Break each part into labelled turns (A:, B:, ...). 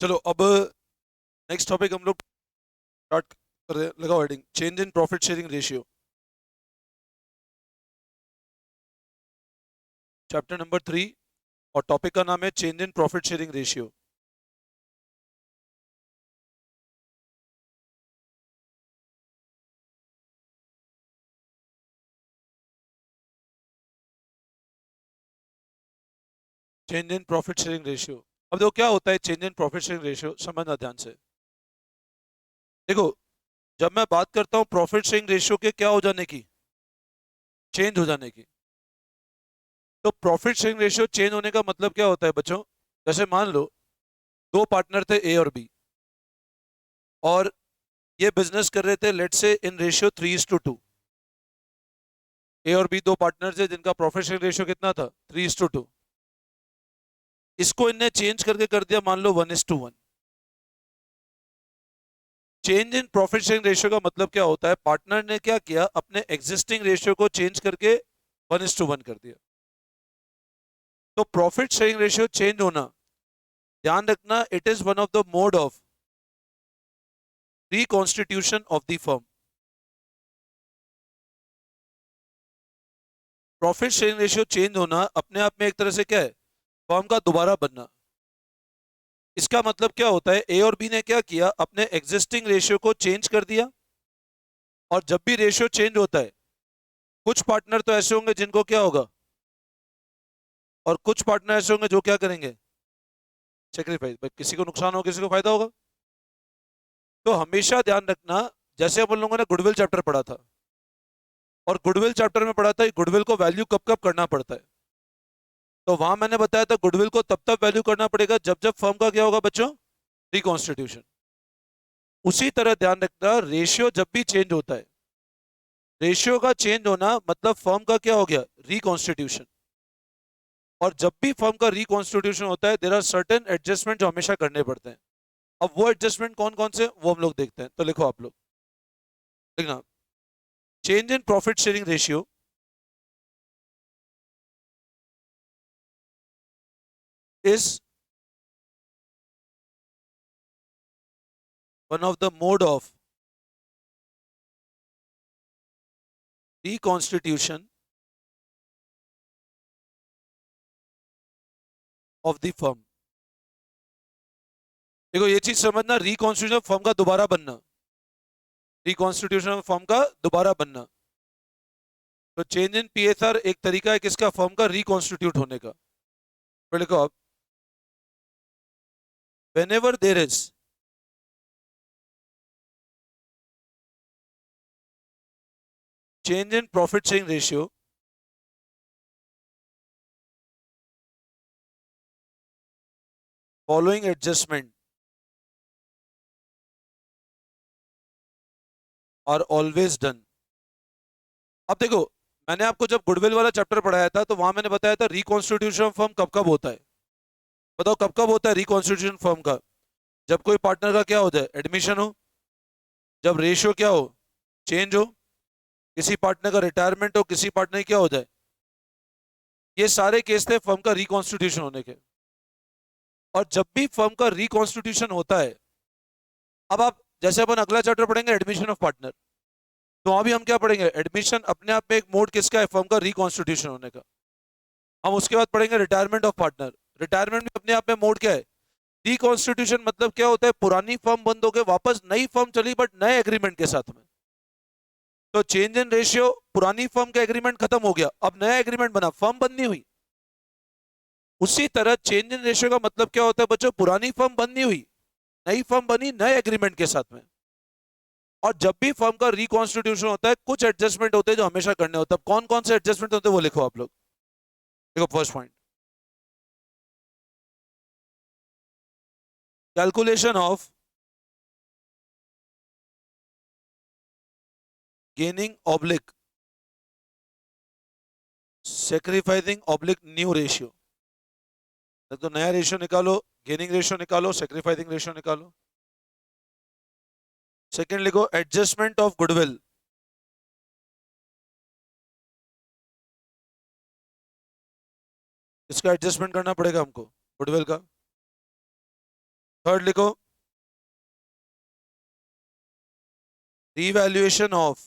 A: चलो अब next topic हम लोग स्टार्ट कर रहे हैं। लगाओ heading, change in profit sharing ratio. Chapter number 3 और टॉपिक का नाम है change in profit sharing ratio. Change in profit sharing ratio. अब देखो क्या होता है change in profit sharing ratio, समझना ध्यान से। देखो, जब मैं बात करता हूँ प्रॉफिट शेयरिंग रेशियो के क्या हो जाने की, चेंज हो जाने की, तो प्रॉफिट शेयरिंग रेशियो चेंज होने का मतलब क्या होता है बच्चों? जैसे मान लो दो पार्टनर थे ए और बी, और ये बिजनेस कर रहे थे लेट से इन रेशियो 3:2। ए और बी दो पार्टनर थे जिनका प्रॉफिट शेयरिंग रेशियो कितना था? 3:2। इसको इनने चेंज करके कर दिया मान लो 1:1। Change in profit sharing ratio का मतलब क्या होता है? पार्टनर ने क्या किया, अपने एग्जिस्टिंग रेशियो को चेंज करके 1:1 कर दिया। तो प्रॉफिट शेयरिंग रेशियो चेंज होना, ध्यान रखना, it is one of the mode of reconstitution of the firm. Profit sharing ratio change होना अपने आप में एक तरह से क्या है? फर्म का दोबारा बनना। इसका मतलब क्या होता है? ए और बी ने क्या किया, अपने एग्जिस्टिंग रेशियो को चेंज कर दिया। और जब भी रेशियो चेंज होता है, कुछ पार्टनर तो ऐसे होंगे जिनको क्या होगा, और कुछ पार्टनर ऐसे होंगे जो क्या करेंगे, सेक्रीफाइस। भाई किसी को नुकसान हो किसी को फायदा होगा। तो हमेशा ध्यान रखना, जैसे अपन लोगों ने गुडविल चैप्टर पढ़ा था, और गुडविल चैप्टर में पढ़ा था गुडविल को वैल्यू कब कब करना पड़ता है। तो वहां मैंने बताया था गुडविल को तब तक वैल्यू करना पड़ेगा जब जब फर्म का क्या होगा बच्चों, रिकॉन्स्टिट्यूशन। उसी तरह ध्यान रखना, रेशियो जब भी चेंज होता है, रेशियो का चेंज होना मतलब फर्म का क्या हो गया, रिकॉन्स्टिट्यूशन। और जब भी फर्म का रिकॉन्स्टिट्यूशन होता है, देयर आर सर्टेन एडजस्टमेंट जो हमेशा करने पड़ते हैं। अब वो एडजस्टमेंट कौन कौन से, वो हम लोग देखते हैं। तो लिखो आप लोग, लिखना, change in profit sharing ratio is one of the mode of reconstitution of the firm। देखो ये चीज समझना, रिकॉन्स्टिट्यूशन फर्म का दोबारा बनना, रिकॉन्स्टिट्यूशन फर्म का दोबारा बनना। तो चेंज इन पीएसआर एक तरीका है किसका, फर्म का रिकॉन्स्टिट्यूट होने का। फिर लिखो आप, whenever there is change in profit sharing ratio following adjustment are always done। अब देखो, मैंने आपको जब गुडविल वाला चैप्टर पढ़ाया था तो वहां मैंने बताया था रिकॉन्स्टिट्यूशन फर्म कब कब होता है। बताओ कब कब होता है रिकॉन्स्टिट्यूशन फर्म का? जब कोई पार्टनर का क्या हो जाए, एडमिशन हो, जब रेशियो क्या हो, चेंज हो, किसी पार्टनर का रिटायरमेंट हो, किसी पार्टनर की क्या हो जाए। ये सारे केस थे फर्म का रिकॉन्स्टिट्यूशन होने के। और जब भी फर्म का रिकॉन्स्टिट्यूशन होता है, अब आप जैसे अपन अगला चैप्टर पढ़ेंगे एडमिशन ऑफ पार्टनर, तो वहां भी हम क्या पढ़ेंगे, एडमिशन अपने आप में एक मोड किसका है, फर्म का रिकॉन्स्टिट्यूशन होने का। हम उसके बाद पढ़ेंगे रिटायरमेंट ऑफ पार्टनर। रिटायरमेंट में अपने आप में मोड क्या है, रिकॉन्स्टिट्यूशन। मतलब क्या होता है, पुरानी फर्म बंद हो गई, वापस नई फर्म चली बट नए एग्रीमेंट के साथ में। तो चेंज इन रेशियो, पुरानी फर्म का एग्रीमेंट खत्म हो गया, अब नया एग्रीमेंट बना, फर्म बंद नहीं हुई। उसी तरह चेंज इन रेशियो का मतलब क्या होता है बच्चों, पुरानी फर्म बंद नहीं हुई, नई फर्म बनी नए एग्रीमेंट के साथ में। और जब भी फर्म का रिकॉन्स्टिट्यूशन होता है, कुछ एडजस्टमेंट होते हैं जो हमेशा करने होते हैं। कौन कौन से एडजस्टमेंट होते हैं वो लिखो आप लोग। देखो first point, calculation of gaining oblique sacrificing oblique new ratio. तो नया रेशियो निकालो, गेनिंग रेशियो निकालो, सेक्रीफाइसिंग रेशियो निकालो। सेकंड लिखो, एडजस्टमेंट ऑफ गुडविल। इसका एडजस्टमेंट करना पड़ेगा हमको, गुडविल का। थर्ड लिखो, revaluation of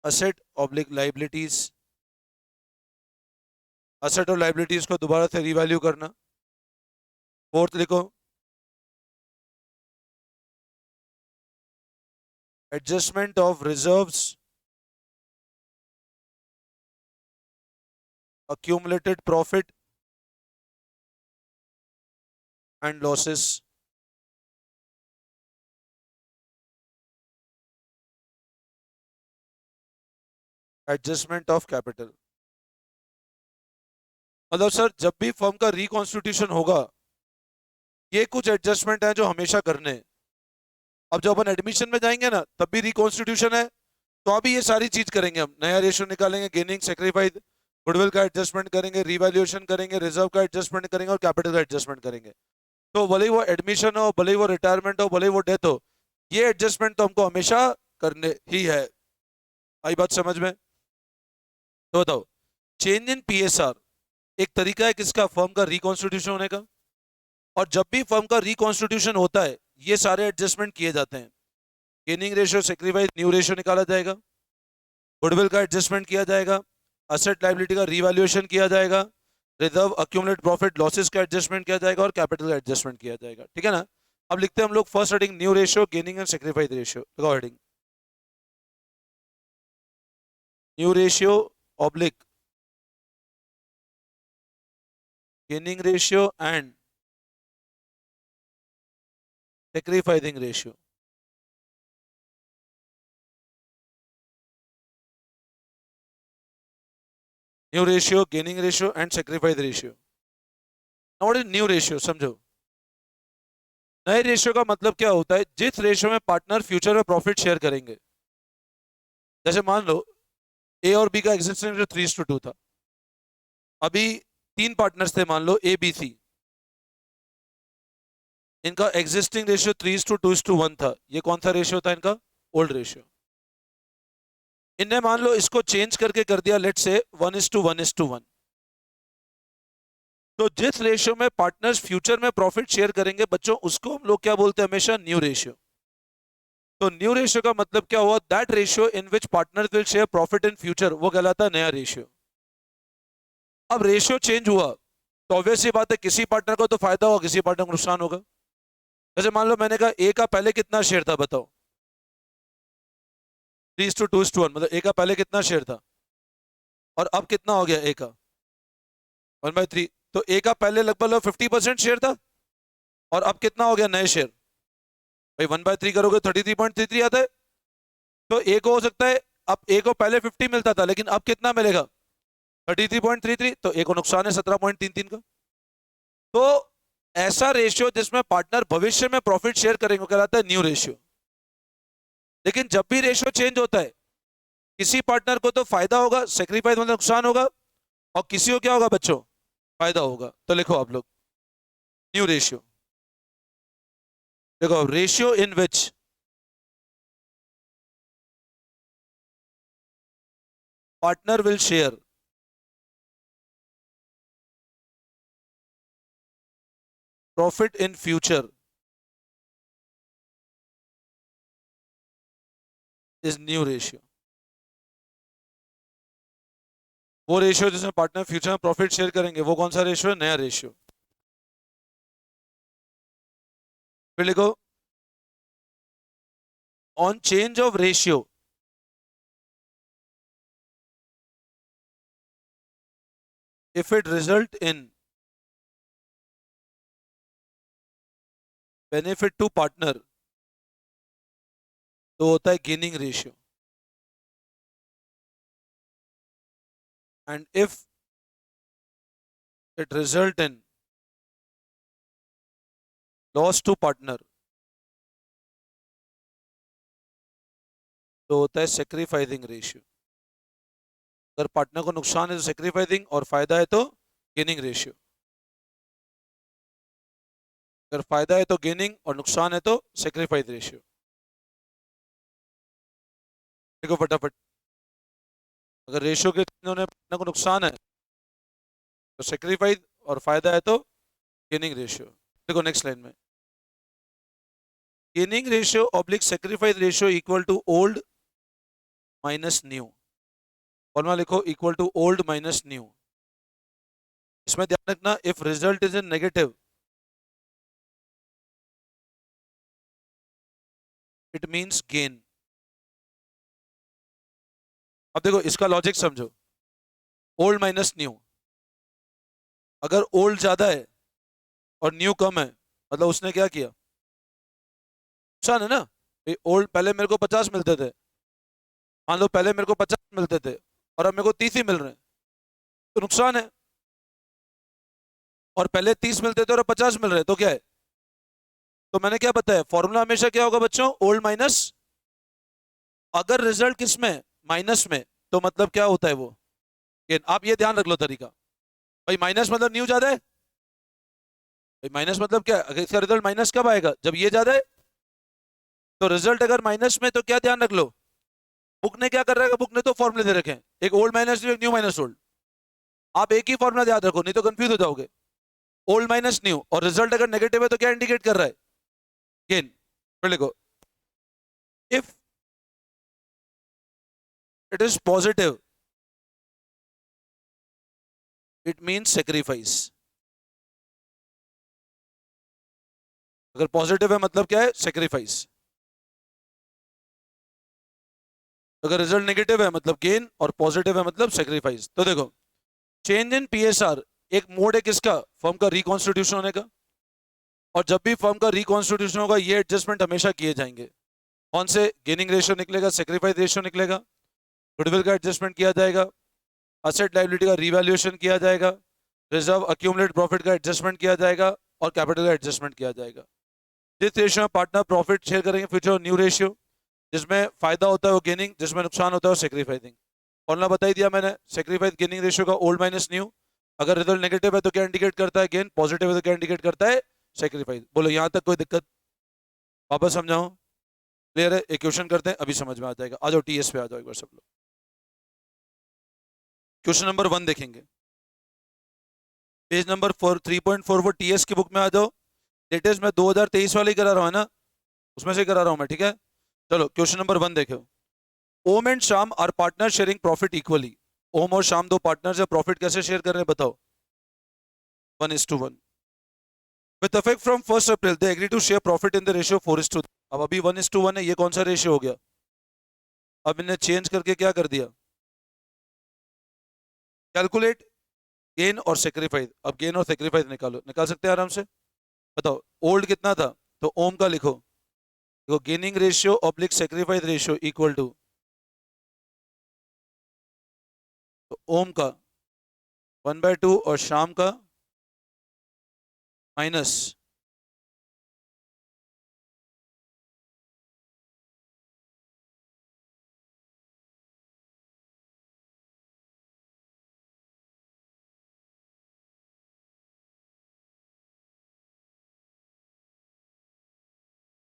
A: asset oblique liabilities, asset और लाइबिलिटीज को दोबारा से रीवैल्यू करना। फोर्थ लिखो, adjustment of reserves, accumulated profit and losses, adjustment of capital. मतलब सर जब भी फर्म का रिकॉन्स्टिट्यूशन होगा, ये कुछ एडजस्टमेंट है जो हमेशा करने हैं। अब जब अपन एडमिशन में जाएंगे ना, तब भी रिकॉन्स्टिट्यूशन है, तो अभी ये सारी चीज करेंगे, हम नया रेशियो निकालेंगे, गेनिंग सेक्रीफाइस, गुडविल का एडजस्टमेंट करेंगे, रिवैल्यूएशन करेंगे, रिजर्व का एडजस्टमेंट करेंगे और कैपिटल का एडजस्टमेंट करेंगे। तो भले ही वो एडमिशन हो, भले ही वो रिटायरमेंट हो, भले ही वो डेथ हो, ये एडजस्टमेंट तो हमको हमेशा करने ही है। आई बात समझ में? तो बताओ, चेंज इन पीएसआर एक तरीका है किसका, फर्म का रिकॉन्स्टिट्यूशन होने का। और जब भी फर्म का रिकॉन्स्टिट्यूशन होता है, ये सारे एडजस्टमेंट किए जाते हैं। Gaining ratio sacrifice new ratio निकाला जाएगा, गुडविल का एडजस्टमेंट किया जाएगा, असेट लाइबिलिटी का रिवैल्यूएशन किया जाएगा, रिजर्व अक्यूमुलेट प्रॉफिट लॉसेस का एडजस्टमेंट किया जाएगा और कैपिटल का एडजस्टमेंट किया जाएगा। ठीक है ना? अब लिखते हैं हम लोग first heading new ratio, gaining and sacrifice ratio. लगाओ heading, new ratio oblique gaining ratio and sacrificing ratio. New ratio, gaining ratio and sacrifice ratio. Now what is new ratio, समझो। नए रेशियो का मतलब क्या होता है, जिस रेशियो में पार्टनर फ्यूचर में प्रॉफिट शेयर करेंगे। जैसे मान लो ए और बी का एग्जिस्टिंग रेशियो 3:2 था, अभी तीन पार्टनर्स थे, मान लो ए बी सी, इनका एग्जिस्टिंग रेशियो 3:2:1 था। ये कौन सा रेशियो था इनका? Old ratio. इनने मान लो इसको चेंज करके कर दिया, लेट से 1:1:1। तो जिस रेशियो में पार्टनर्स फ्यूचर में प्रॉफिट शेयर करेंगे बच्चों, उसको हम लोग क्या बोलते हैं हमेशा? New ratio. तो न्यू रेशियो का मतलब क्या हुआ? That ratio in which partners will share profit in future, वो कहलाता है नया रेशियो। अब रेशियो चेंज हुआ तो ऑब्वियस सी बात है, किसी पार्टनर को तो फायदा होगा, किसी पार्टनर को नुकसान होगा। जैसे मान लो मैंने कहा ए का पहले कितना शेयर था, बताओ? 3:2:1, मतलब ए का पहले कितना शेयर था और अब कितना हो गया ए का? 1/3। तो ए का पहले लगभग 50% शेयर था और अब कितना हो गया नए शेयर? भाई 1/3 करोगे 33.33 आता है। तो ए को हो सकता है, अब ए को पहले 50 मिलता था, लेकिन अब कितना मिलेगा? 33.33। तो ए को नुकसान है 17.33 का। तो ऐसा रेशियो जिसमें पार्टनर भविष्य में प्रॉफिट शेयर करेंगे वो कहलाता है न्यू रेशियो। लेकिन जब भी रेशियो चेंज होता है, किसी पार्टनर को तो फायदा होगा, सेक्रीफाइस मतलब नुकसान होगा, और किसी को क्या होगा बच्चों? फायदा होगा। तो लिखो आप लोग न्यू रेशियो। देखो, ratio in which partner will share profit in future is new ratio. वो रेशियो जिसमें पार्टनर फ्यूचर में प्रॉफिट शेयर करेंगे, वो कौन सा रेशियो है? नया रेशियो। फिर लिखो, on change of ratio if it result in benefit to partner, तो होता है gaining ratio. And if it result in loss to partner, तो होता है सेक्रीफाइसिंग रेशियो। अगर पार्टनर को नुकसान है तो सेक्रीफाइसिंग, और फायदा है तो गेनिंग रेशियो। अगर फायदा है तो गेनिंग और नुकसान है तो सेक्रीफाइस रेशियो। देखो फटाफट, अगर रेशियो के पार्टनर को नुकसान है तो सेक्रीफाइस, और फायदा है तो गेनिंग रेशियो। देखो नेक्स्ट लाइन में, gaining ratio oblique sacrifice ratio equal to old minus new. Formula लिखो, equal to old minus new. इसमें ध्यान रखना, if result is in negative it means gain. अब देखो इसका लॉजिक समझो, ओल्ड माइनस न्यू, अगर ओल्ड ज्यादा है और न्यू कम है, मतलब उसने क्या किया, नुकसान है ना। ओल्ड पहले मेरे को 50 मिलते थे, मान लो पहले मेरे को 50 मिलते थे और अब मेरे को 30 ही मिल रहे हैं, तो नुकसान है। और पहले 30 मिलते थे और अब 50 मिल रहे हैं, तो क्या है। तो मैंने क्या बताया, फॉर्मूला हमेशा क्या होगा बच्चों, ओल्ड माइनस। अगर रिजल्ट किस में, माइनस में, तो मतलब क्या होता है वो, गेन। आप ये ध्यान रख लो तरीका, भाई माइनस मतलब न्यू ज्यादा है, भाई माइनस मतलब क्या, अगर इसका रिजल्ट माइनस कब आएगा, जब ये ज्यादा है। तो रिजल्ट अगर माइनस में, तो क्या ध्यान रख लो, बुक ने क्या कर रहा है, बुक ने तो फॉर्मुले दे रखे हैं, एक ओल्ड माइनस न्यू, एक न्यू माइनस ओल्ड। आप एक ही फॉर्मुला याद रखो, नहीं तो कंफ्यूज हो जाओगे। ओल्ड माइनस न्यू, और रिजल्ट अगर नेगेटिव है तो क्या इंडिकेट कर रहा है, गेन। फिर लिखो, if it is positive it means sacrifice. अगर पॉजिटिव है मतलब क्या है, सेक्रीफाइस। अगर रिजल्ट नेगेटिव है मतलब गेन, और पॉजिटिव है मतलब सेक्रीफाइस। तो देखो, चेंज इन पीएसआर एक मोड है किसका, फर्म का रिकॉन्स्टिट्यूशन होने का। और जब भी फर्म का रिकॉन्स्टिट्यूशन होगा, ये एडजस्टमेंट हमेशा किए जाएंगे। कौन से, गेनिंग रेशियो निकलेगा, सेक्रीफाइस रेशियो निकलेगा, गुडविल का एडजस्टमेंट किया जाएगा, असेट लायबिलिटी का रिवैल्यूएशन किया जाएगा, रिजर्व अक्यूमुलेट प्रॉफिट का एडजस्टमेंट किया जाएगा, और कैपिटल का एडजस्टमेंट किया जाएगा। जिस रेशियो में पार्टनर प्रॉफिट शेयर करेंगे, फ्यूचर न्यू रेशियो, जिसमें फायदा होता है वो गेनिंग, जिसमें नुकसान होता है वो सेक्रीफाइसिंग। फॉर्मूला बता ही दिया मैंने, सेक्रीफाइस गेनिंग रेशियो का ओल्ड माइनस न्यू। अगर रिजल्ट नेगेटिव है तो क्या इंडिकेट करता है, गेन। पॉजिटिव है तो क्या इंडिकेट करता है, सेक्रीफाइस। बोलो यहां तक कोई दिक्कत, वापस समझाओ, क्लियर है। एक क्वेश्चन करते हैं, अभी समझ में आ जाएगा। आ जाओ टीएस पे आ जाओ एक बार सब लोग। क्वेश्चन नंबर 1 देखेंगे, पेज नंबर 3.4 वो टीएस की बुक में आ जाओ। लेटेस्ट मैं 2023 वाले ही करा रहा हूँ ना, उसमें से करा रहा हूँ मैं, ठीक है। चलो क्वेश्चन नंबर 1 देखो, Om and Shyam are partner sharing profit equally. Om और श्याम दो पार्टनर्स है, प्रॉफिट कैसे शेयर कर रहे हैं बताओ, 1:1। With effect from 1 April they agree to share profit in the ratio 4:2। अब अभी 1:1 है, ये कौन सा रेशियो हो गया, अब इन्हें चेंज करके क्या कर दिया, कैलकुलेट गेन और सेक्रीफाइस। अब गेन और सेक्रीफाइस निकालो, निकाल सकते हैं आराम से। बताओ ओल्ड कितना था, तो ओम का लिखो, देखो gaining ratio oblique sacrifice ratio equal to, तो ओम का 1/2 और शाम का माइनस,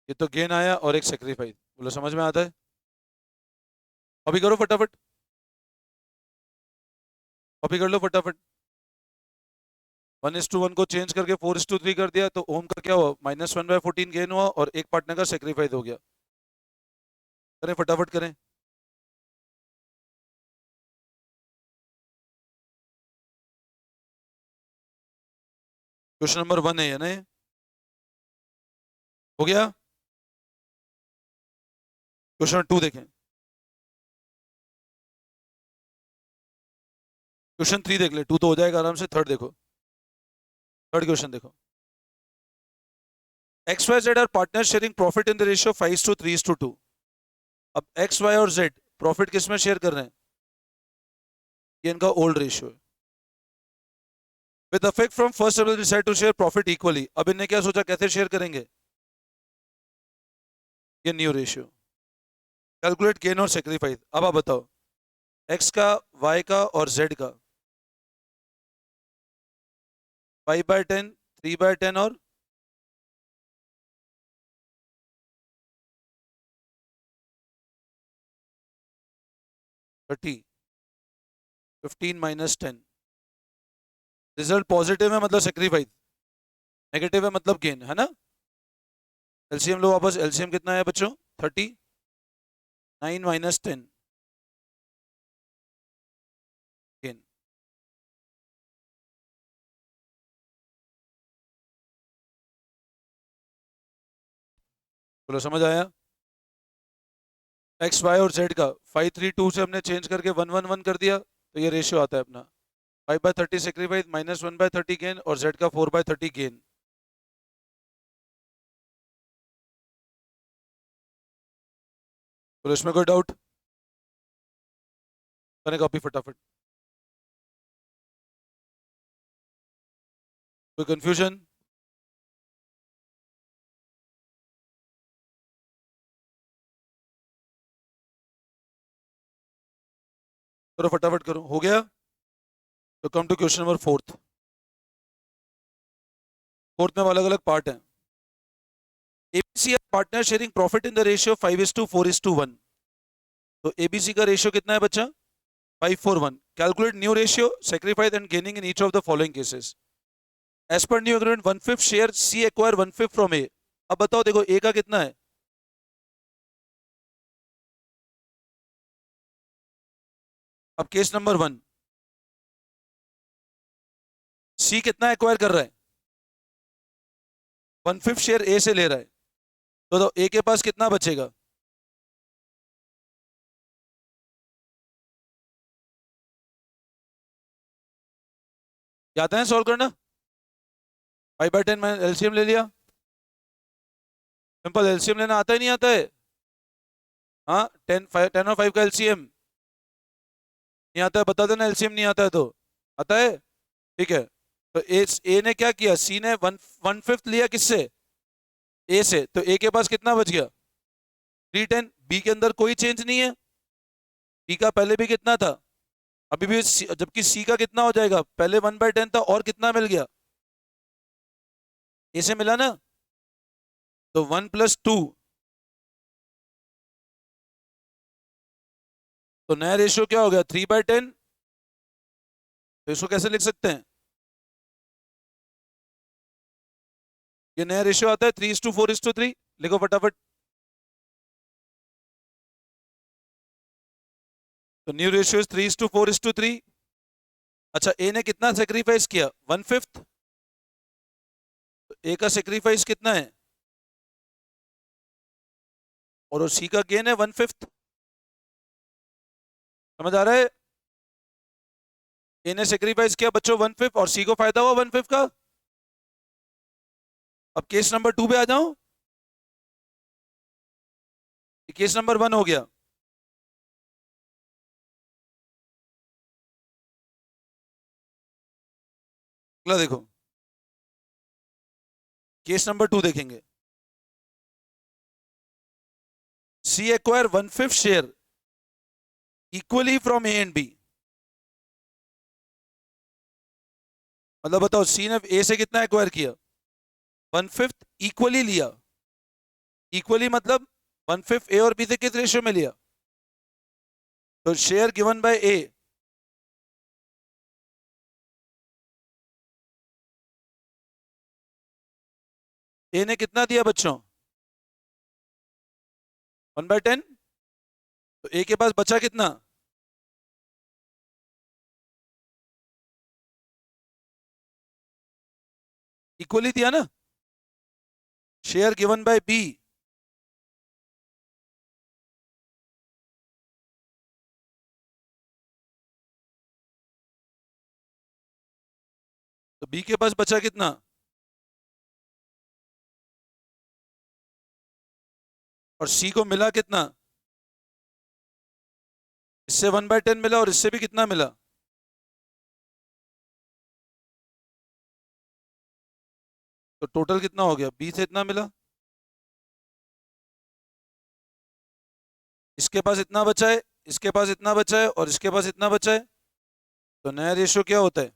A: ये तो गेन आया और एक सेक्रीफाइस। बोलो समझ में आता है, अभी करो फटाफट, कॉपी कर लो फटाफट। 1:1 को चेंज करके 4:3 कर दिया, तो ओम का क्या हुआ, -1/14 गेन हुआ और एक पार्टनर का सेक्रीफाइस हो गया। करें फटाफट करें। क्वेश्चन नंबर 1 है ये ना, हो गया। क्वेश्चन 2 देखें, क्वेश्चन 3 देख ले, 2 तो हो जाएगा आराम से। थर्ड देखो, थर्ड क्वेश्चन देखो, X Y Z are partner sharing profit in the ratio 5:3:2। अब एक्स वाई और जेड प्रॉफिट किस में शेयर कर रहे हैं, ये इनका ओल्ड रेशियो है। With effect from 1 April decide to share profit equally. अब इन्हें क्या सोचा, कैसे शेयर करेंगे, ये न्यू रेशियो। कैलकुलेट गेन और सेक्रीफाइस। अब आप बताओ, एक्स का, वाई का और जेड का, 5/10, 3/10 और 30, 15 - 10। रिजल्ट पॉजिटिव है मतलब सेक्रीफाइस, नेगेटिव है मतलब गेन है ना। एलसीएम लो वापस, एलसीएम कितना है बच्चों? 39 माइनस 10 गेन। बोलो समझ आया? एक्स वाई और जेड का 532 से हमने चेंज करके 111 कर दिया, तो ये रेशियो आता है अपना 5/30 सेक्रीफाइस माइनस 1/30 गेन, और जेड का 4/30 गेन। बोलो इसमें कोई डाउट? करें कॉपी फटाफट। कोई कंफ्यूजन? करो फटाफट करो, हो गया? तो come to question number fourth. Fourth में अलग अलग पार्ट है। ABC partner sharing profit in the ratio 5:4:1। तो एबीसी का रेशियो कितना है बच्चा? 5:4:1। Calculate new ratio sacrifice and gaining in each of the following cases. As per new agreement 1/5 share C acquire 1/5 from A. अब बताओ, देखो ए का कितना है? अब केस नंबर 1, सी कितना एक्वायर कर रहा है? 1/5 शेयर ए से ले रहा है, तो ए के पास कितना बचेगा? आता है सॉल्व करना? 5/10 मैंने एलसीएम ले लिया। सिंपल, एलसीएम लेना आता ही नहीं आता है? हाँ, 10 और 5 का एलसीएम नहीं आता है, बता देना एलसीएम नहीं आता है तो। आता है? ठीक है। तो ए ने क्या किया, सी ने 1/5 लिया किससे? ए से, तो ए के पास कितना बच गया? 310। बी के अंदर कोई चेंज नहीं है, बी का पहले भी कितना था, अभी भी जबकि सी का कितना हो जाएगा, पहले 1/10 था और कितना मिल गया? ए से मिला ना, तो 1+2। तो नया रेशियो क्या हो गया? 3/10। तो इसको कैसे लिख सकते हैं? ये नया रेशियो आता है 3:4:3। लिखो फटाफट। तो न्यू रेशियो 3:4:3। अच्छा, ए ने कितना सेक्रीफाइस किया? 1/5। तो ए का सेक्रीफाइस कितना है? और सी का गेन है 1/5। समझ आ रहा है? ए ने सेक्रीफाइस किया बच्चों 1/5, और सी को फायदा हुआ 1/5 का। अब केस नंबर 2 पे आ जाऊं। केस नंबर 1 हो गया। अगला देखो, केस नंबर 2 देखेंगे। C acquire 1/5 share equally from A and B. मतलब बताओ, सी ने ए से कितना एक्वायर किया? 1/5 इक्वली लिया। इक्वली मतलब 1/5 ए और बी से किस रेशियो में लिया? तो शेयर गिवन बाय ए। ए ने कितना दिया बच्चों? 1/10। तो ए के पास बचा कितना? इक्वली दिया ना। Share given by B. तो बी के पास बचा कितना? और सी को मिला कितना? इससे 1/10 मिला, और इससे भी कितना मिला? तो टोटल कितना हो गया? बी से इतना मिला, इसके पास इतना बचा है, इसके पास इतना बचा है, और इसके पास इतना बचा है। तो नया रेशियो क्या होता है?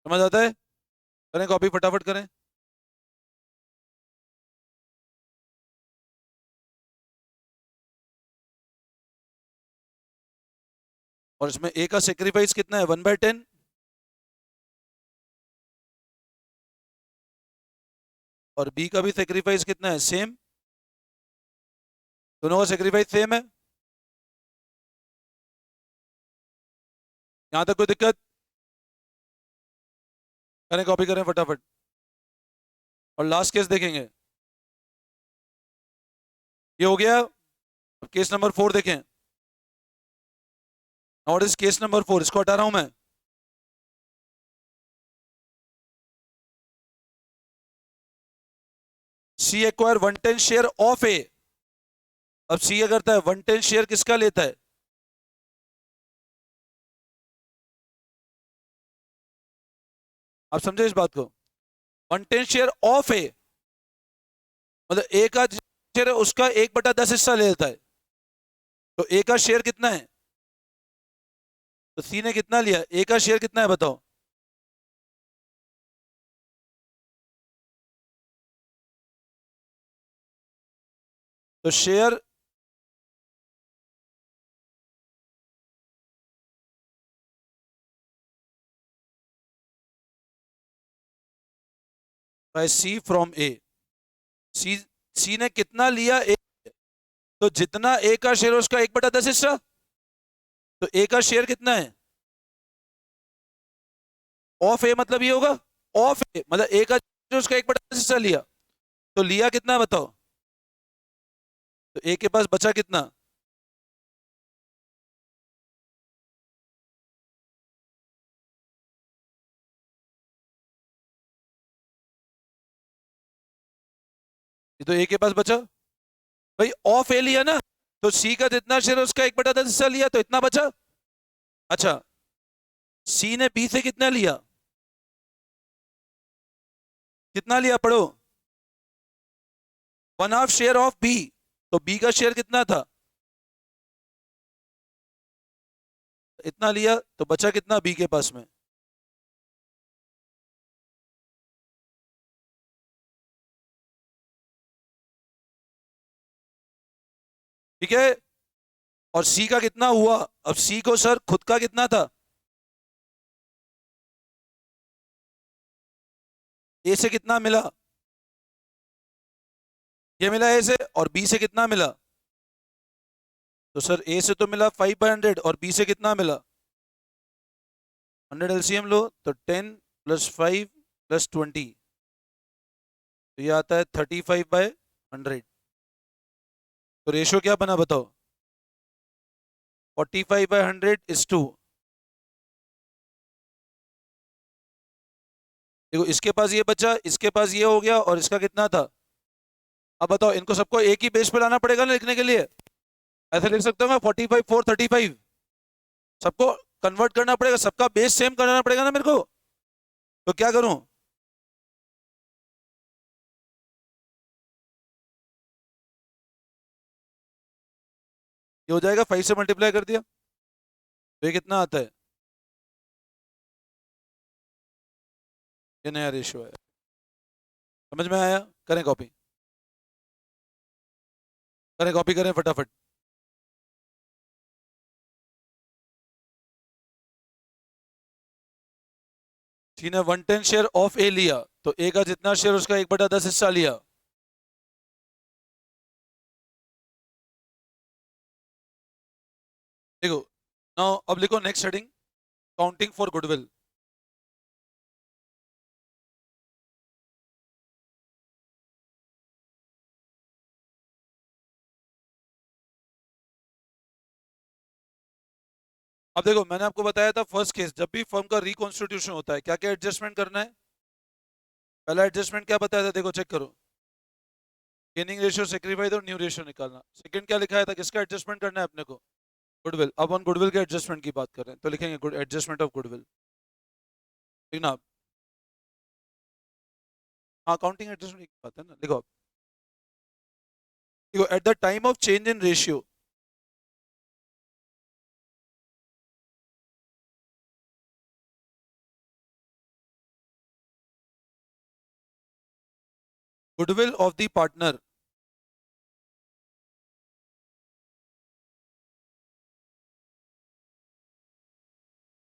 A: समझ आता है? करें कॉपी फटाफट करें। और इसमें ए का सेक्रीफाइस कितना है 1/10, और बी का भी सेक्रीफाइस कितना है सेम, दोनों का सेक्रीफाइस सेम है। यहां तक कोई दिक्कत? करें कॉपी करें फटाफट, और लास्ट केस देखेंगे। ये हो गया। केस नंबर 4 देखें। और इस केस नंबर 4 इसको हटा रहा हूं मैं। सी एक्वायर 1/10 शेयर ऑफ ए। अब सी क्या करता है 1/10 शेयर किसका लेता है? आप समझे इस बात को? 1/10 शेयर ऑफ ए मतलब ए का शेयर है उसका 1/10 हिस्सा ले लेता है। तो ए का शेयर कितना है? तो सी ने कितना लिया? ए का शेयर कितना है बताओ? तो शेयर बाय सी फ्रॉम ए। सी सी ने कितना लिया? ए। तो जितना ए का शेयर है उसका 1/10 हिस्सा। तो ए का शेयर कितना है? ऑफ ए मतलब ये होगा, ऑफ ए मतलब ए का शेयर उसका 1/10 हिस्सा लिया। तो लिया कितना बताओ? तो ए के पास बचा कितना? ये तो ए के पास बचा। भाई ऑफ ए लिया ना, तो सी का जितना शेयर है उसका 1/10 हिस्सा लिया तो इतना बचा। अच्छा, सी ने बी से कितना लिया? कितना लिया पढ़ो? 1/2 शेयर ऑफ बी। तो बी का शेयर कितना था? इतना लिया, तो बचा कितना बी के पास में? ठीक है। और सी का कितना हुआ? अब सी को सर खुद का कितना था? ए से कितना मिला? ये मिला ए से, और बी से कितना मिला? तो सर ए से तो मिला 5/100, और बी से कितना मिला? 100 एलसीएम लो तो 10 + 5 + 20, तो ये आता है 35/100। तो रेशो क्या बना बताओ? 45/100 देखो, इसके पास ये बचा, इसके पास ये हो गया, और इसका कितना था? अब बताओ, इनको सबको एक ही बेस पे लाना पड़ेगा ना लिखने के लिए। ऐसे लिख सकता हूँ मैं 45 4 35। सबको कन्वर्ट करना पड़ेगा, सबका बेस सेम करना पड़ेगा ना मेरे को। तो क्या करूं? ये हो जाएगा 5 से मल्टीप्लाई कर दिया, तो ये कितना आता है? ये नया रेशियो है। समझ में आया? करें कॉपी, करें कॉपी करें फटाफट। सी ने 1/10 शेयर ऑफ ए लिया, तो ए का जितना शेयर उसका 1/10 हिस्सा लिया। देखो, नाउ अब लिखो next heading, counting for goodwill. अब देखो, मैंने आपको बताया था फर्स्ट केस, जब भी फर्म का रिकॉन्स्टिट्यूशन होता है क्या क्या एडजस्टमेंट करना है। पहला एडजस्टमेंट क्या बताया था, देखो चेक करो। गेनिंग रेशियो सेक्रीफाइस और न्यू रेशियो निकालना। सेकंड क्या लिखा था, किसका एडजस्टमेंट करना है अपने को? गुडविल। अब हम गुडविल के एडजस्टमेंट की बात कर रहे हैं, तो लिखेंगे गुड एडजस्टमेंट ऑफ गुडविल। ठीक ना? हाँ, काउंटिंग एडजस्टमेंट की बात है ना, लिखो। देखो, at the time of change in ratio, goodwill of the partner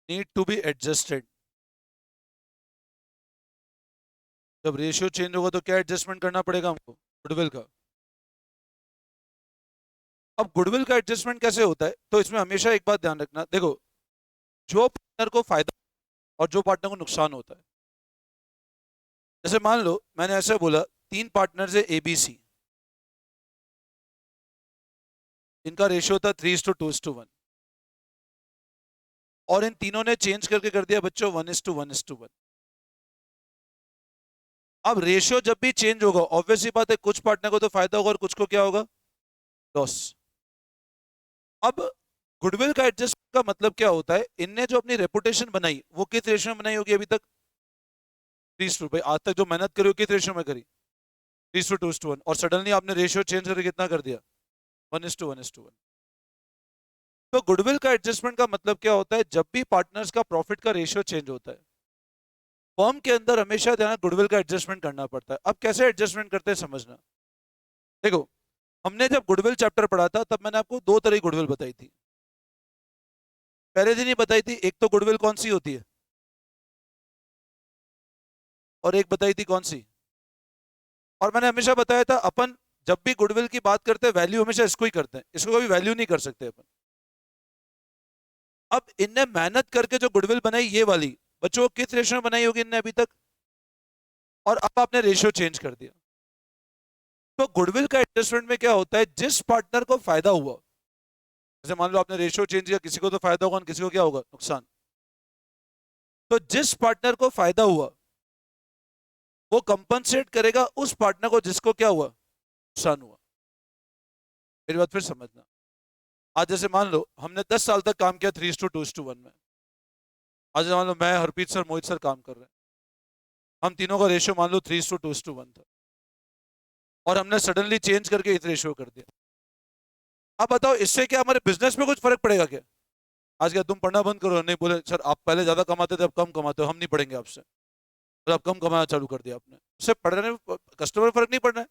A: need to be adjusted. जब रेशियो चेंज होगा तो क्या एडजस्टमेंट करना पड़ेगा हमको? गुडविल का। अब गुडविल का एडजस्टमेंट कैसे होता है, तो इसमें हमेशा एक बात ध्यान रखना, देखो जो पार्टनर को फायदा और जो पार्टनर को नुकसान होता है, जैसे मान लो मैंने ऐसे बोला 3 पार्टनर्स है ABC, इनका रेशियो था 3:2:1, और इन तीनों ने चेंज करके कर दिया बच्चों 1:1:1। अब रेशियो जब भी चेंज होगा ऑब्वियसली बात है कुछ पार्टनर को तो फायदा होगा और कुछ को क्या होगा? लॉस। अब गुडविल का एडजस्टमेंट का मतलब क्या होता है, इनने जो अपनी रेपुटेशन बनाई वो किस रेशियो में बनाई होगी अभी तक? 30 भाई आज तक जो मेहनत करी वो किस रेशियो में करी? 3:2:1, और सडनली आपने रेशियो चेंज करके कितना कर दिया? 1:1:1। तो गुडविल का एडजस्टमेंट का मतलब क्या होता है, जब भी पार्टनर्स का प्रॉफिट का रेशियो चेंज होता है फर्म के अंदर हमेशा ध्यान गुडविल का एडजस्टमेंट करना पड़ता है। अब कैसे एडजस्टमेंट करते हैं समझना। देखो हमने जब गुडविल चैप्टर पढ़ा था तब मैंने आपको 2 तरह की गुडविल बताई थी। पहले दिन ही बताई थी, एक तो गुडविल कौन सी होती है और एक बताई थी कौन सी। और मैंने हमेशा बताया था अपन जब भी गुडविल की बात करते हैं वैल्यू हमेशा इसको ही करते हैं, इसको कभी वैल्यू नहीं कर सकते अपन। अब इनने मेहनत करके जो गुडविल बनाई ये वाली बच्चों किस रेशियो में बनाई होगी इनने अभी तक, और अब आपने रेशियो चेंज कर दिया। तो गुडविल का एडजस्टमेंट में क्या होता है, जिस पार्टनर को फायदा हुआ, जैसे मान लो आपने रेशियो चेंज किया, किसी को तो फायदा होगा किसी को क्या होगा? नुकसान। तो जिस पार्टनर को फायदा हुआ वो कंपनसेट करेगा उस पार्टनर को जिसको क्या हुआ? नुकसान हुआ। मेरी बात फिर समझना। आज जैसे मान लो हमने 10 साल तक काम किया 3:2:1 में। आज मान लो मैं हरप्रीत सर मोहित सर काम कर रहे हैं, हम तीनों का रेशियो मान लो 3:2:1 था, और हमने सडनली चेंज करके इस रेशियो कर दिया। अब बताओ इससे क्या हमारे बिजनेस में कुछ फर्क पड़ेगा क्या? आज क्या तुम पढ़ना बंद करो? नहीं, बोले सर आप पहले ज्यादा कमाते थे अब कम कमाते हो, हम नहीं पढ़ेंगे आपसे, और अब कम कमाना चालू कर दिया आपने, उससे पढ़ने में कस्टमर फर्क नहीं पड़ना है।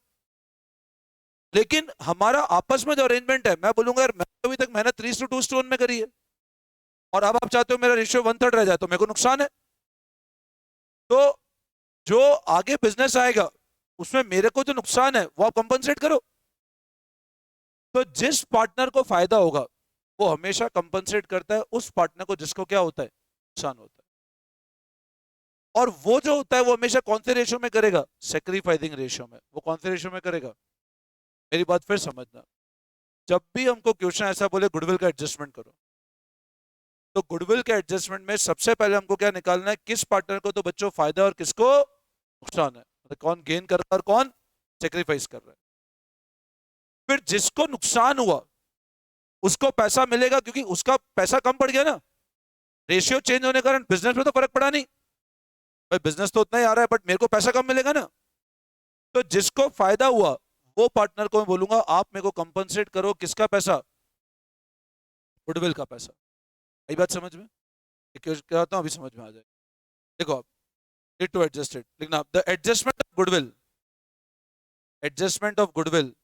A: लेकिन हमारा आपस में जो अरेंजमेंट है, मैं बोलूंगा यार मैंने अभी तक मेहनत 3:2:1 में करी है और अब आप चाहते हो मेरा रेशियो 1/3 रह जाए तो मेरे को नुकसान है। तो जो आगे बिजनेस आएगा उसमें मेरे को जो नुकसान है वो आप कंपनसेट करो। तो जिस पार्टनर को फायदा होगा वो हमेशा कंपनसेट करता है उस पार्टनर को जिसको क्या होता है? नुकसान होता है। और वो जो होता है वो हमेशा कौन से रेशियो में करेगा? सेक्रीफाइसिंग रेशियो में। वो कौन से रेशियो में करेगा? मेरी बात फिर समझना, जब भी हमको क्वेश्चन ऐसा बोले गुडविल का एडजस्टमेंट करो, तो गुडविल के एडजस्टमेंट में सबसे पहले हमको क्या निकालना है, किस पार्टनर को तो बच्चों फायदा और किसको नुकसान है, मतलब कौन गेन कर रहा है और कौन सेक्रीफाइस कर रहा है। फिर जिसको नुकसान हुआ उसको पैसा मिलेगा क्योंकि उसका पैसा कम पड़ गया ना, रेशियो चेंज होने के कारण बिजनेस में तो फर्क पड़ा नहीं, भाई बिजनेस तो उतना ही आ रहा है बट मेरे को पैसा कम मिलेगा ना। तो जिसको फायदा हुआ वो पार्टनर को मैं बोलूंगा आप मेरे को कंपनसेट करो, किसका पैसा? गुडविल का पैसा। यही बात समझ में? क्या होता हूँ अभी समझ में आ जाए। देखो आप नीड टू एडजस्ट इट लिखना, the adjustment of goodwill, adjustment of goodwill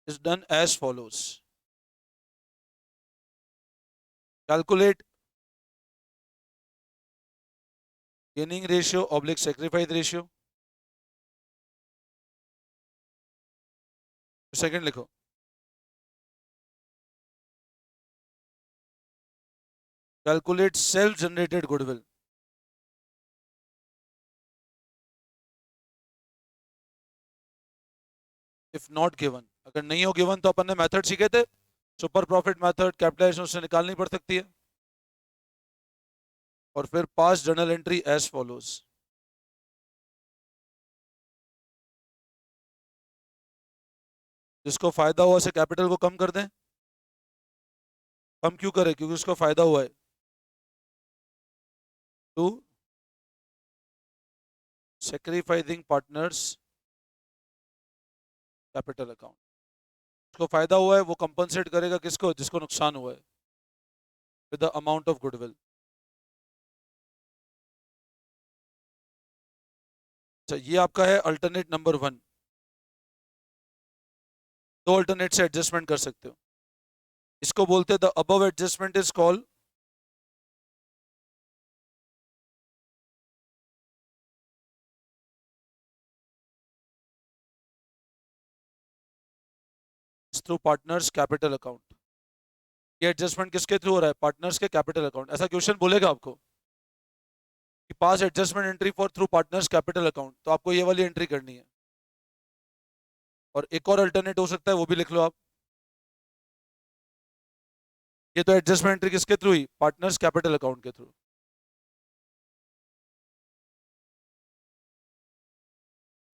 A: is done as follows. Calculate gaining ratio oblique sacrifice ratio. Second लिखो, calculate self generated goodwill. If not given, अगर नहीं हो गिवन तो अपन ने मेथड सीखे थे, super profit method, capitalisation उससे निकालनी पड़ सकती है। और फिर pass journal entry as follows. जिसको फायदा हुआ से कैपिटल को कम कर दें। कम क्यों करें? क्योंकि उसको फायदा हुआ है। To sacrificing partners capital account, उसको फायदा हुआ है वो कंपनसेट करेगा किसको? जिसको नुकसान हुआ है, with the amount of goodwill. अच्छा, ये आपका है अल्टरनेट नंबर 1। दो अल्टरनेट से एडजस्टमेंट कर सकते हो। इसको बोलते हैं the above adjustment is called through partners capital account. ये एडजस्टमेंट किसके थ्रू हो रहा है? पार्टनर्स के कैपिटल अकाउंट। ऐसा क्वेश्चन बोलेगा आपको कि pass adjustment entry for through partners capital account, तो आपको ये वाली एंट्री करनी है। और एक और अल्टरनेट हो सकता है, वो भी लिख लो आप। ये तो एडजस्टमेंट एंट्री किसके थ्रू हुई? पार्टनर्स कैपिटल अकाउंट के थ्रू।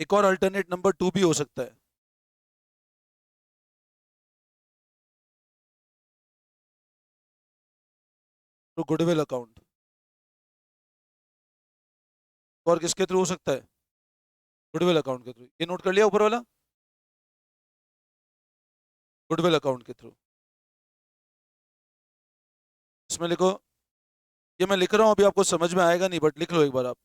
A: एक और अल्टरनेट नंबर 2 भी हो सकता है, तो गुडविल अकाउंट। और किसके थ्रू हो सकता है? गुडविल अकाउंट के थ्रू। ये नोट कर लिया ऊपर वाला, गुडविल अकाउंट के थ्रू। इसमें लिखो, ये मैं लिख रहा हूं, अभी आपको समझ में आएगा नहीं, बट लिख लो एक बार आप।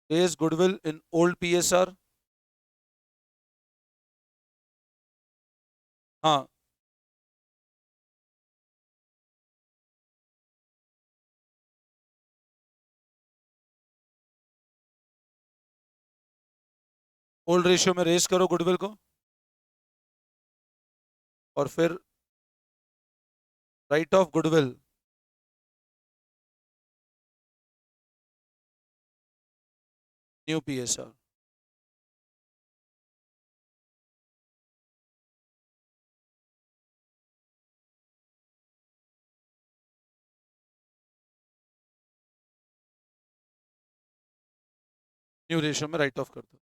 A: Raise goodwill in old PSR. हाँ, ओल्ड रेशियो में रेज करो गुडविल को, और फिर write off goodwill new PSR. New ratio में राइट ऑफ कर दो।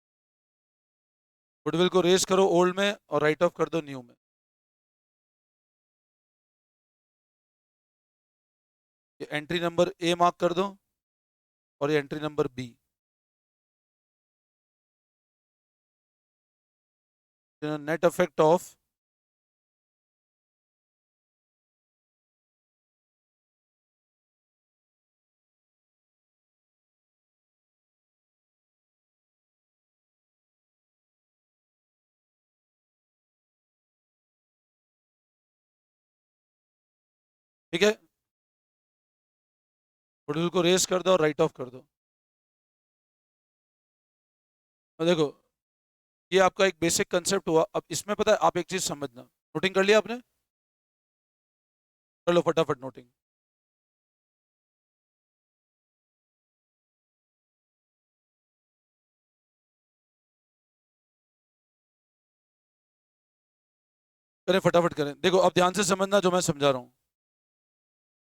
A: गुडविल को रेज करो ओल्ड में और राइट ऑफ कर दो न्यू में। ये एंट्री नंबर ए मार्क कर दो, और ये entry number B. Net effect of ठीक है, गुडविल को रेज कर दो और राइट ऑफ कर दो। और देखो, ये आपका एक बेसिक कंसेप्ट हुआ। अब इसमें पता है, आप एक चीज समझना। नोटिंग कर लिया आपने? कर लो फटाफट नोटिंग। करें, फटाफट करें। देखो, अब ध्यान से समझना जो मैं समझा रहा हूं।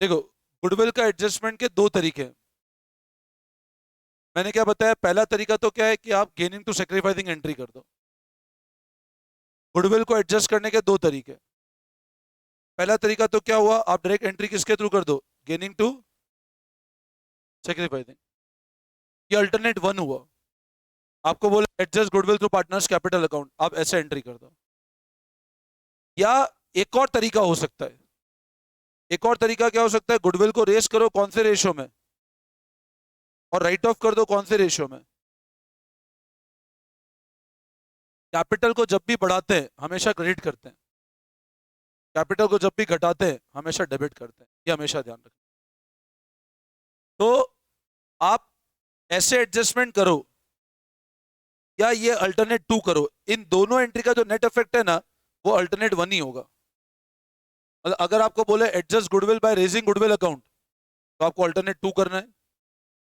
A: देखो, गुडविल का एडजस्टमेंट के दो तरीके हैं। मैंने क्या बताया? पहला तरीका तो क्या है कि आप गेनिंग टू सेक्रीफाइसिंग एंट्री कर दो। गुडविल को एडजस्ट करने के दो तरीके। पहला तरीका तो क्या हुआ? आप डायरेक्ट एंट्री किसके थ्रू कर दो? Gaining to sacrificing. ये अल्टरनेट 1 हुआ। आपको बोले adjust goodwill through partners capital account, आप ऐसे एंट्री कर दो। या एक और तरीका हो सकता है। एक और तरीका क्या हो सकता है? गुडविल को रेस करो कौन से रेशियो में, और राइट ऑफ कर दो कौन से रेशियो में? कैपिटल को जब भी बढ़ाते हैं हमेशा क्रेडिट करते हैं, कैपिटल को जब भी घटाते हैं हमेशा डेबिट करते हैं। ये हमेशा ध्यान रखें। तो आप ऐसे एडजस्टमेंट करो, या ये अल्टरनेट 2 करो। इन दोनों एंट्री का जो नेट इफेक्ट है ना, वो अल्टरनेट 1 ही होगा। मतलब अगर आपको बोले adjust goodwill by raising goodwill account, तो आपको अल्टरनेट 2 करना है।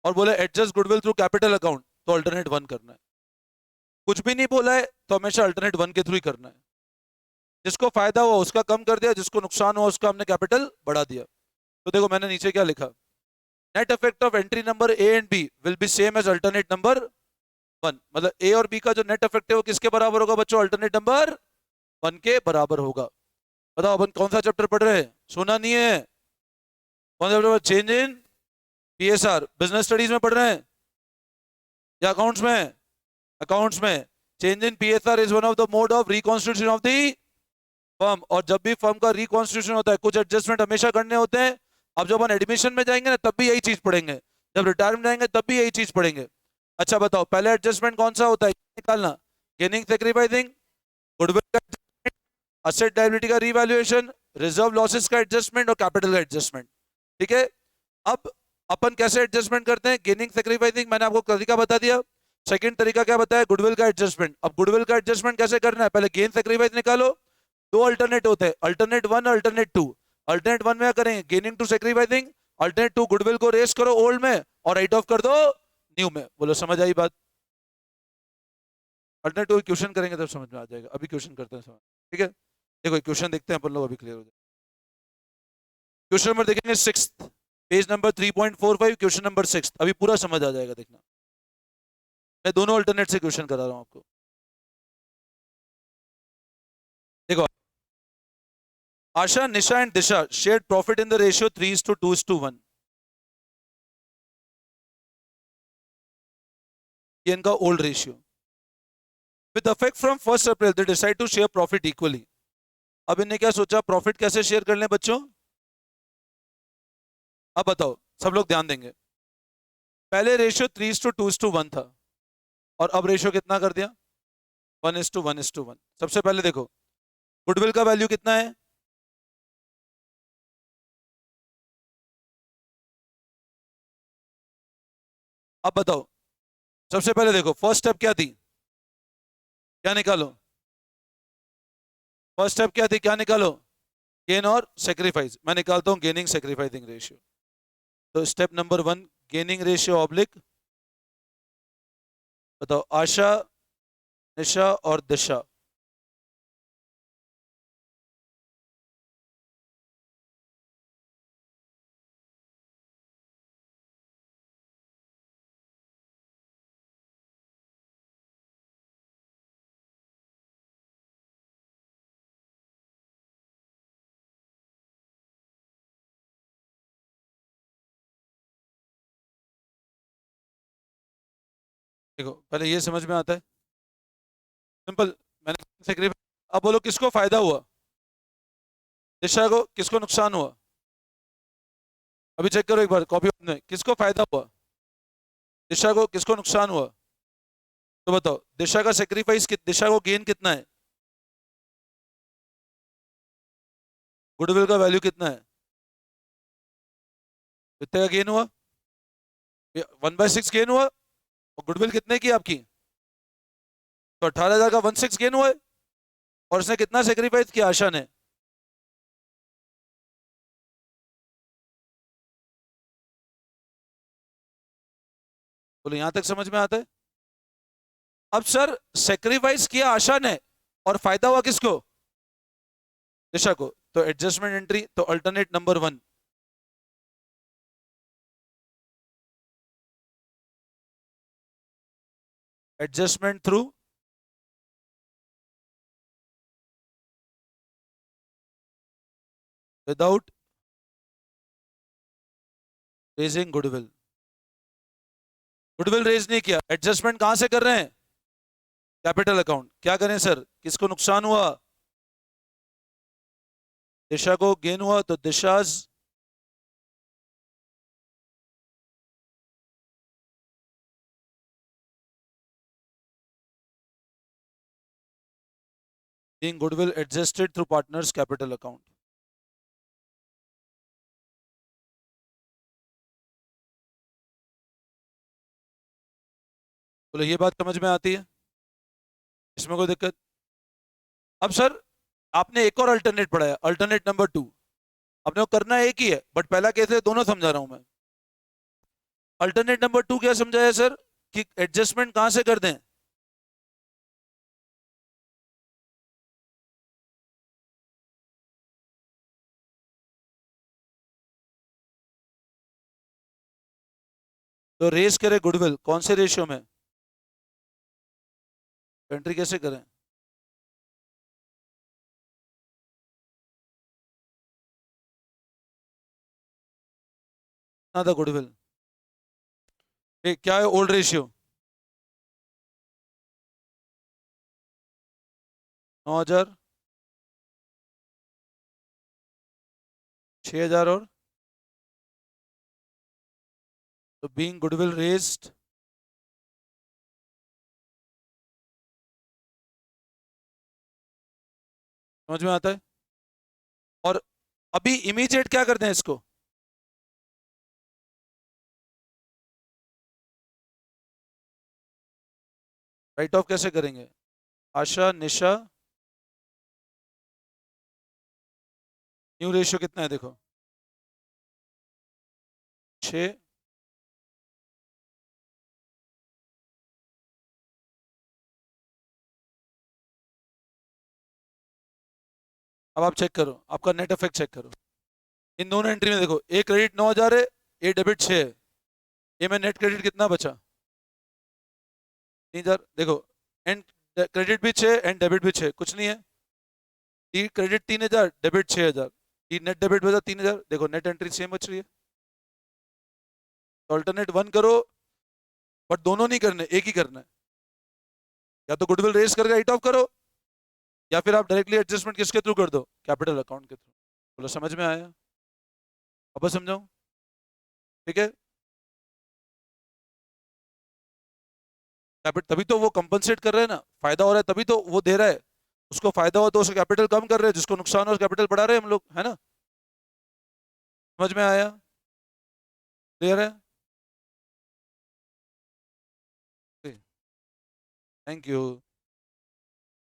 A: और बोले adjust goodwill through capital account, तो अल्टरनेट 1 करना है। कुछ भी नहीं बोला है तो हमेशा अल्टरनेट 1 के थ्रू ही करना है। जिसको फायदा हुआ उसका कम कर दिया, जिसको नुकसान हुआ उसका हमने कैपिटल बढ़ा दिया। तो देखो मैंने नीचे क्या लिखा, net effect of entry number A and B will be same as alternate number 1। मतलब ए और बी का जो नेट इफेक्ट है वो किसके बराबर होगा बच्चों? अल्टरनेट नंबर 1 के बराबर होगा। बताओ अपन कौन सा चैप्टर पढ़ रहे हैं? सुना नहीं है? कौन सा chapter? Change in PSR. Business studies में पढ़ रहे हैं या अकाउंट्स में? अकाउंट्स में। Change in PSR is one of the mode of reconstitution of the firm. और जब भी फर्म का रिकॉन्स्टिट्यूशन होता है कुछ एडजस्टमेंट हमेशा करने होते हैं। अब जब अपन एडमिशन में जाएंगे ना तब भी यही चीज पढ़ेंगे, जब रिटायरमेंट जाएंगे तब भी यही चीज पढ़ेंगे। अच्छा बताओ, पहले एडजस्टमेंट कौन सा होता है निकालना? गेनिंग सेक्रीफाइसिंग, गुडविल का एडजस्टमेंट, असेट लायबिलिटी का रीवैल्यूएशन, रिजर्व लॉसेस का एडजस्टमेंट और कैपिटल का एडजस्टमेंट। ठीक है। अब अपन कैसे एडजस्टमेंट करते हैं? गेनिंग सेक्रीफाइसिंग मैंने आपको तरीका बता दिया। सेकंड तरीका क्या बताया? गुडविल का एडजस्टमेंट। अब गुडविल का एडजस्टमेंट कैसे करना है? पहले गेन सेक्रीफाइस निकालो। दो अल्टरनेट होते हैं, alternate one, alternate two. Alternate one में करेंगे gaining to sacrificing, alternate two goodwill को रेस करो ओल्ड में और राइट ऑफ कर दो न्यू में। बोलो समझ आई बात? अल्टरनेट टू क्वेश्चन करेंगे तब समझ में आ जाएगा, अभी क्वेश्चन करते हैं समझ। ठीक है, देखो क्वेश्चन देखते हैं अपन लोग, अभी क्लियर हो जाए। क्वेश्चन नंबर देखेंगे 6th, page number 3.45, question number 6, अभी पूरा समझ आ जाएगा, देखना। मैं दोनों अल्टरनेट से क्वेश्चन करा रहा हूं आपको। देखो, Asha, Nisha and Disha shared profit in the ratio 3:2:1। ये इनका old ratio. With effect from 1 April they decide to share profit equally. अब इन्हें क्या सोचा, प्रॉफिट कैसे शेयर कर लें बच्चों? अब बताओ, सब लोग ध्यान देंगे। पहले रेशियो 3:2:1 था और अब रेशियो कितना कर दिया? 1:1:1। सबसे पहले देखो, गुडविल का वैल्यू कितना है? अब बताओ, सबसे पहले देखो फर्स्ट स्टेप क्या थी? क्या निकालो? फर्स्ट स्टेप क्या थी, क्या निकालो? गेन और सेक्रीफाइस। मैं निकालता हूं गेनिंग सेक्रीफाइसिंग रेशियो। तो step number 1, gaining ratio oblique, बताओ आशा, निशा और दिशा। देखो पहले ये समझ में आता है, सिंपल। मैंने सेक्रीफाइस। अब बोलो किसको फायदा हुआ? दिशा को। किसको नुकसान हुआ? अभी चेक करो एक बार कॉपी में, किसको फायदा हुआ? दिशा को। किसको नुकसान हुआ? तो बताओ, दिशा का सेक्रीफाइस, दिशा को गेन कितना है? गुडविल का वैल्यू कितना है? कितने का गेन हुआ? 1/6 गेन हुआ। और गुडविल कितने की आपकी? तो 18,000 का 1/6 गेन हुआ है। और उसने कितना सेक्रीफाइस किया आशा ने? बोलो यहां तक समझ में आता है? अब सर, सेक्रीफाइस किया आशा ने और फायदा हुआ किसको? दिशा को। तो एडजस्टमेंट एंट्री, तो alternate number 1, adjustment through without raising goodwill. Goodwill raise नहीं किया, एडजस्टमेंट कहां से कर रहे हैं? Capital account. क्या करें सर, किसको नुकसान हुआ? दिशा को गेन हुआ, तो Disha's being goodwill adjusted through partners capital account। बोलो ये बात समझ में आती है? इसमें कोई दिक्कत? अब सर, आपने एक और अल्टरनेट पढ़ा है, अल्टरनेट नंबर 2। अपने को करना एक ही है, बट पहला कैसे है दोनों समझा रहा हूं मैं। अल्टरनेट नंबर 2 क्या समझाया सर? कि एडजस्टमेंट कहां से कर दें? तो रेस करें गुडविल कौन से रेशियो में? एंट्री कैसे करें? ना था गुडविल। क्या है ओल्ड रेशियो? 9,000, 6,000 और। तो बीइंग गुडविल रेस्ड समझ में आता है? और अभी इमीडिएट क्या करते हैं इसको? राइट ऑफ कैसे करेंगे? आशा, निशा, न्यू रेशियो कितना है देखो, 6। अब आप चेक करो, आपका नेट इफेक्ट चेक करो। इन दोनों एंट्री में देखो, ए क्रेडिट 9,000 है, ए डेबिट 6 है। ए में नेट क्रेडिट कितना बचा? 3,000। देखो, एंड क्रेडिट भी 6, एंड डेबिट भी 6, कुछ नहीं है। क्रेडिट 3,000, डेबिट 6,000, नेट डेबिट बचा 3,000। देखो नेट एंट्री सेम बच रही है। तो अल्टरनेट वन करो, बट दोनों नहीं करने, एक ही करना है। या तो गुडविल रेस करके राइट ऑफ करो, या फिर आप डायरेक्टली एडजस्टमेंट किसके थ्रू कर दो? कैपिटल अकाउंट के थ्रू। बोलो समझ में आया? अब समझाऊं? ठीक है। कैपिटल तभी तो वो कंपनसेट कर रहे हैं ना, फायदा हो रहा है तभी तो वो दे रहा है। उसको फायदा हो तो उसको कैपिटल कम कर रहे हैं, जिसको नुकसान हो कैपिटल बढ़ा रहे हैं हम लोग, है ना? समझ में आया? क्लियर है? Thank you.